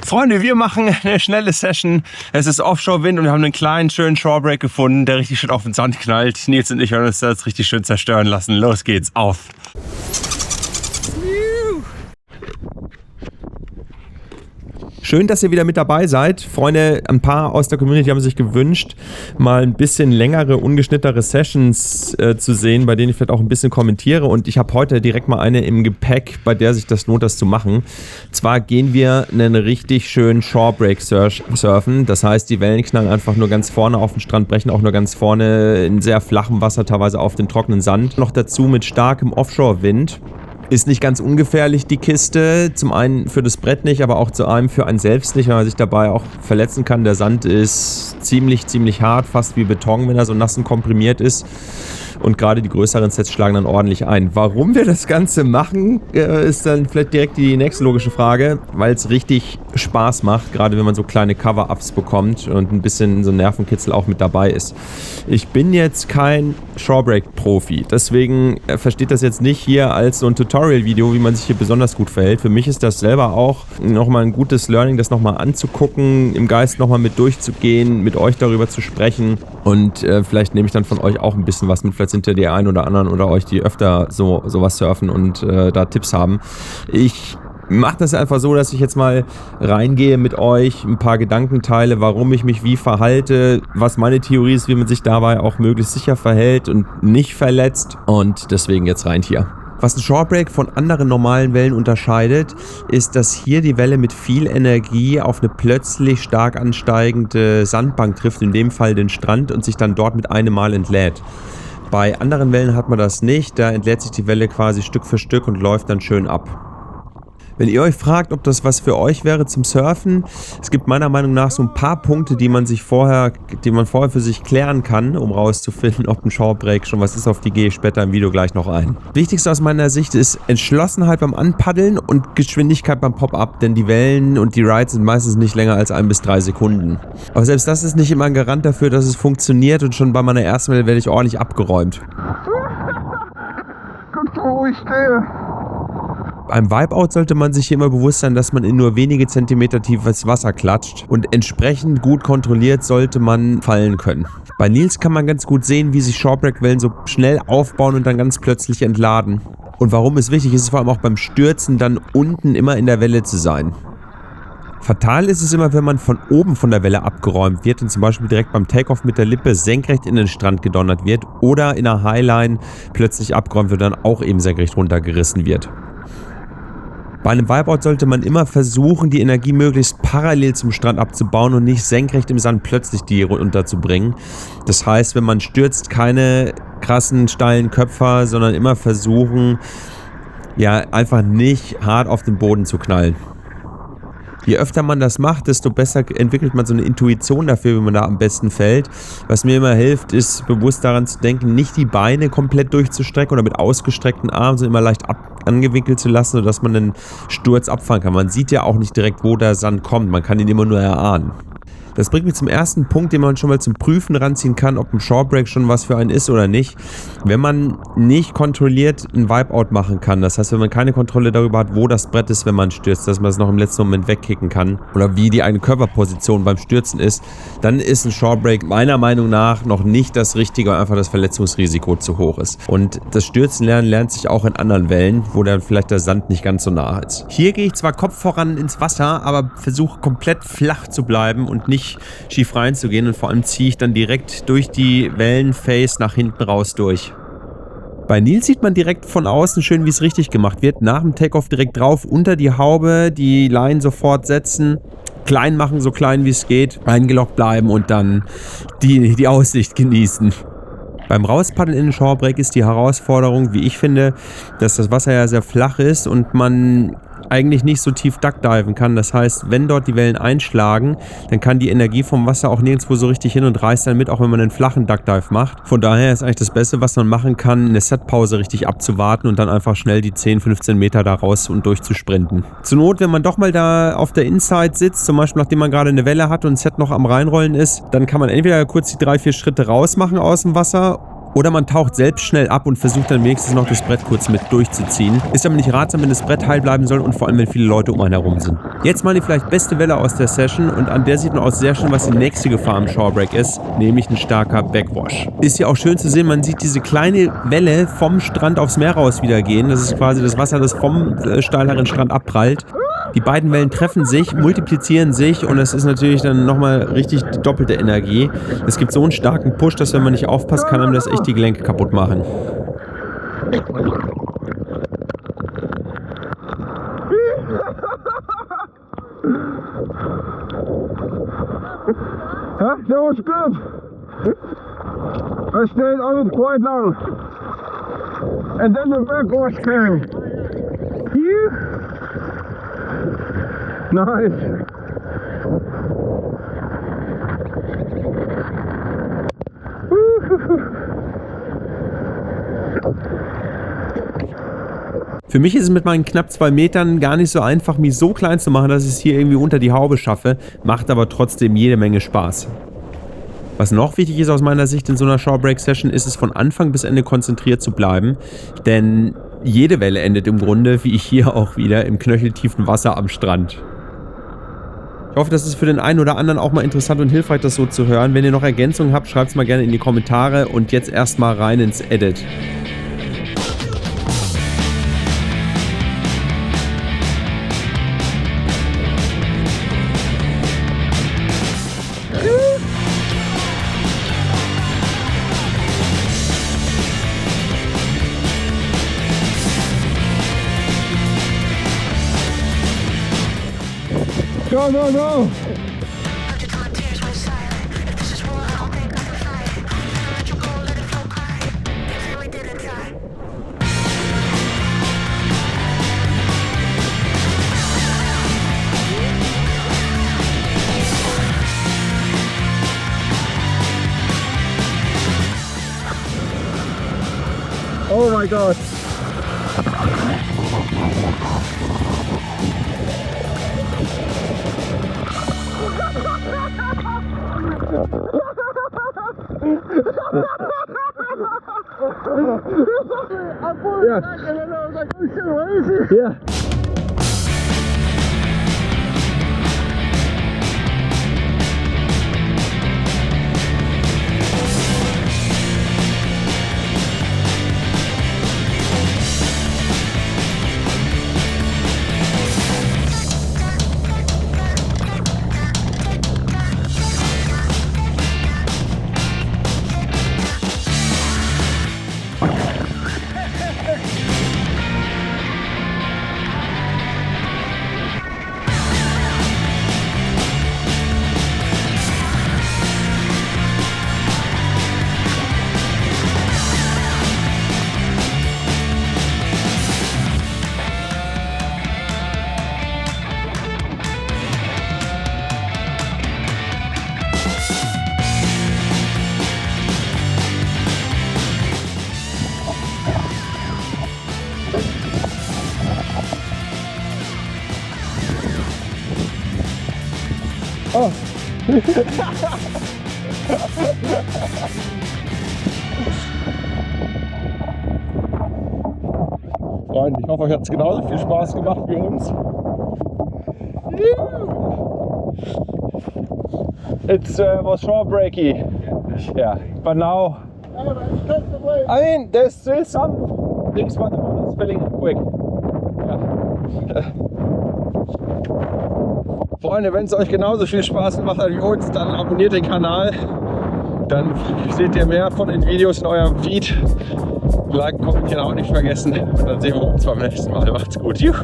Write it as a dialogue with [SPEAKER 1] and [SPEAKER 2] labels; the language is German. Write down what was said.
[SPEAKER 1] Freunde, wir machen eine schnelle Session. Es ist Offshore-Wind und wir haben einen kleinen, schönen Shorebreak gefunden, der richtig schön auf den Sand knallt. Nils und ich werden uns das richtig schön zerstören lassen. Los geht's, auf! Schön, dass ihr wieder mit dabei seid. Freunde, ein paar aus der Community haben sich gewünscht, mal ein bisschen längere, ungeschnittere Sessions zu sehen, bei denen ich vielleicht auch ein bisschen kommentiere. Und ich habe heute direkt mal eine im Gepäck, bei der sich das lohnt, das zu machen. Zwar gehen wir einen richtig schönen Shorebreak surfen. Das heißt, die Wellen knallen einfach nur ganz vorne auf den Strand, brechen auch nur ganz vorne in sehr flachem Wasser, teilweise auf den trockenen Sand. Noch dazu mit starkem Offshore-Wind. Ist nicht ganz ungefährlich, die Kiste. Zum einen für das Brett nicht, aber auch zu einem für einen selbst nicht, weil man sich dabei auch verletzen kann. Der Sand ist ziemlich hart, fast wie Beton, wenn er so nass und komprimiert ist. Und gerade die größeren Sets schlagen dann ordentlich ein. Warum wir das Ganze machen, ist dann vielleicht direkt die nächste logische Frage. Weil es richtig Spaß macht, gerade wenn man so kleine Cover-Ups bekommt und ein bisschen so Nervenkitzel auch mit dabei ist. Ich bin jetzt kein Shorebreak-Profi, deswegen versteht das jetzt nicht hier als so ein Tutorial-Video, wie man sich hier besonders gut verhält. Für mich ist das selber auch nochmal ein gutes Learning, das nochmal anzugucken, im Geist nochmal mit durchzugehen, mit euch darüber zu sprechen und vielleicht nehme ich dann von euch auch ein bisschen was mit. Vielleicht sind ja die einen oder anderen oder euch, die öfter sowas surfen und da Tipps haben. Ich mache das einfach so, dass ich jetzt mal reingehe mit euch, ein paar Gedanken teile, warum ich mich wie verhalte, was meine Theorie ist, wie man sich dabei auch möglichst sicher verhält und nicht verletzt. Und deswegen jetzt rein hier. Was ein Shorebreak von anderen normalen Wellen unterscheidet, ist, dass hier die Welle mit viel Energie auf eine plötzlich stark ansteigende Sandbank trifft, in dem Fall den Strand, und sich dann dort mit einem Mal entlädt. Bei anderen Wellen hat man das nicht, da entlädt sich die Welle quasi Stück für Stück und läuft dann schön ab. Wenn ihr euch fragt, ob das was für euch wäre zum Surfen, es gibt meiner Meinung nach so ein paar Punkte, die man vorher für sich klären kann, um rauszufinden, ob ein Shorebreak schon was ist. Auf die gehe ich später im Video gleich noch ein. Wichtigste aus meiner Sicht ist Entschlossenheit beim Anpaddeln und Geschwindigkeit beim Pop-Up, denn die Wellen und die Rides sind meistens nicht länger als 1 bis 3 Sekunden. Aber selbst das ist nicht immer ein Garant dafür, dass es funktioniert, und schon bei meiner ersten Welle werde ich ordentlich abgeräumt.
[SPEAKER 2] Guck, wo ich stehe.
[SPEAKER 1] Beim Wipeout sollte man sich hier immer bewusst sein, dass man in nur wenige Zentimeter tiefes Wasser klatscht, und entsprechend gut kontrolliert sollte man fallen können. Bei Nils kann man ganz gut sehen, wie sich Shorebreak-Wellen so schnell aufbauen und dann ganz plötzlich entladen. Und warum es wichtig ist, vor allem auch beim Stürzen dann unten immer in der Welle zu sein. Fatal ist es immer, wenn man von oben von der Welle abgeräumt wird und zum Beispiel direkt beim Takeoff mit der Lippe senkrecht in den Strand gedonnert wird oder in der Highline plötzlich abgeräumt wird und dann auch eben senkrecht runtergerissen wird. Bei einem Wipeout sollte man immer versuchen, die Energie möglichst parallel zum Strand abzubauen und nicht senkrecht im Sand plötzlich die runterzubringen. Das heißt, wenn man stürzt, keine krassen, steilen Köpfer, sondern immer versuchen, ja, einfach nicht hart auf den Boden zu knallen. Je öfter man das macht, desto besser entwickelt man so eine Intuition dafür, wie man da am besten fällt. Was mir immer hilft, ist bewusst daran zu denken, nicht die Beine komplett durchzustrecken oder mit ausgestreckten Armen, sondern immer leicht angewinkelt zu lassen, sodass man den Sturz abfangen kann. Man sieht ja auch nicht direkt, wo der Sand kommt, man kann ihn immer nur erahnen. Das bringt mich zum ersten Punkt, den man schon mal zum Prüfen ranziehen kann, ob ein Shorebreak schon was für einen ist oder nicht. Wenn man nicht kontrolliert ein Wipeout machen kann, das heißt, wenn man keine Kontrolle darüber hat, wo das Brett ist, wenn man stürzt, dass man es noch im letzten Moment wegkicken kann oder wie die eigene Körperposition beim Stürzen ist, dann ist ein Shorebreak meiner Meinung nach noch nicht das Richtige, weil einfach das Verletzungsrisiko zu hoch ist. Und das Stürzen lernt sich auch in anderen Wellen, wo dann vielleicht der Sand nicht ganz so nah ist. Hier gehe ich zwar Kopf voran ins Wasser, aber versuche komplett flach zu bleiben und nicht schief reinzugehen, und vor allem ziehe ich dann direkt durch die Wellenface nach hinten raus durch. Bei Nils sieht man direkt von außen schön, wie es richtig gemacht wird. Nach dem Takeoff direkt drauf, unter die Haube, die Line sofort setzen, klein machen, so klein wie es geht, eingeloggt bleiben und dann die Aussicht genießen. Beim Rauspaddeln in den Shorebreak ist die Herausforderung, wie ich finde, dass das Wasser ja sehr flach ist und man eigentlich nicht so tief duckdiven kann. Das heißt, wenn dort die Wellen einschlagen, dann kann die Energie vom Wasser auch nirgendwo so richtig hin und reißt dann mit, auch wenn man einen flachen Duckdive macht. Von daher ist eigentlich das Beste, was man machen kann, eine Setpause richtig abzuwarten und dann einfach schnell die 10, 15 Meter da raus und durchzusprinten. Zur Not, wenn man doch mal da auf der Inside sitzt, zum Beispiel nachdem man gerade eine Welle hat und ein Set noch am Reinrollen ist, dann kann man entweder kurz die 3, 4 Schritte raus machen aus dem Wasser Oder man taucht selbst schnell ab und versucht dann wenigstens noch das Brett kurz mit durchzuziehen. Ist aber nicht ratsam, wenn das Brett heil bleiben soll und vor allem, wenn viele Leute um einen herum sind. Jetzt mal die vielleicht beste Welle aus der Session und an der sieht man auch sehr schön, was die nächste Gefahr im Shorebreak ist, nämlich ein starker Backwash. Ist ja auch schön zu sehen, man sieht diese kleine Welle vom Strand aufs Meer raus wieder gehen. Das ist quasi das Wasser, das vom steileren Strand abprallt. Die beiden Wellen treffen sich, multiplizieren sich und es ist natürlich dann nochmal richtig die doppelte Energie. Es gibt so einen starken Push, dass wenn man nicht aufpasst, kann einem das echt die Gelenke kaputt machen.
[SPEAKER 2] That was good. I stayed on it quite long. And then the backwash came. Nice.
[SPEAKER 1] Für mich ist es mit meinen knapp 2 Metern gar nicht so einfach, mich so klein zu machen, dass ich es hier irgendwie unter die Haube schaffe, macht aber trotzdem jede Menge Spaß. Was noch wichtig ist aus meiner Sicht in so einer Shorebreak-Session, ist es von Anfang bis Ende konzentriert zu bleiben, denn jede Welle endet im Grunde, wie ich hier auch wieder, im knöcheltiefen Wasser am Strand. Ich hoffe, das ist für den einen oder anderen auch mal interessant und hilfreich, das so zu hören. Wenn ihr noch Ergänzungen habt, schreibt es mal gerne in die Kommentare und jetzt erstmal rein ins Edit.
[SPEAKER 2] Go, go, go! Oh my God! Yeah. And then I was like, oh shit, what is it? Yeah. Oh. Freunde, ich hoffe, euch hat es genauso viel Spaß gemacht wie uns. It was shorebreaky. Yeah, but now I mean, there's still some things, but the water is filling quick. Yeah. Freunde, wenn es euch genauso viel Spaß gemacht hat wie uns, dann abonniert den Kanal. Dann seht ihr mehr von den Videos in eurem Feed. Like, kommentieren auch nicht vergessen. Und dann sehen wir uns beim nächsten Mal. Macht's gut. Juhu.